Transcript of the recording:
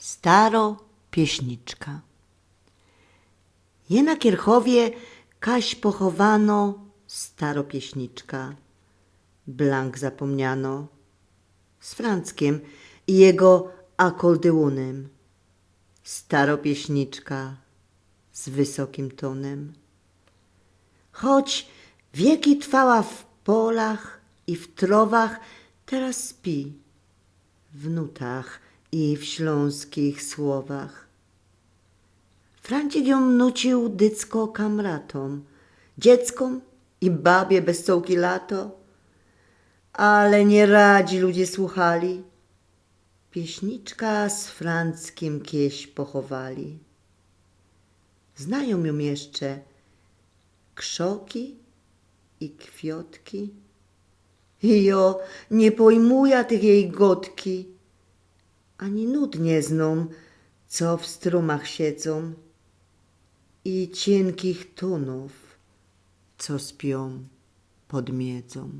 Staro pieśniczka. Je na Kierchowie kaś pochowano, staro pieśniczka. Blank zapomniano z Franckiem i jego akordeonem. Staro pieśniczka z wysokim tonem. Choć wieki trwała w polach i w trowach, teraz śpi w nutach i w śląskich słowach. Franciszek ją nucił dycko kamratom, dzieckom i babie bez cołki lato, ale nie radzi ludzie słuchali. Pieśniczka z Franckiem kieś pochowali. Znają ją jeszcze krzoki i kwiotki. Jo, nie pojmuja tych jej gotki, ani nut nie zną, co w strumach siedzą, i cienkich tonów, co spią pod miedzą.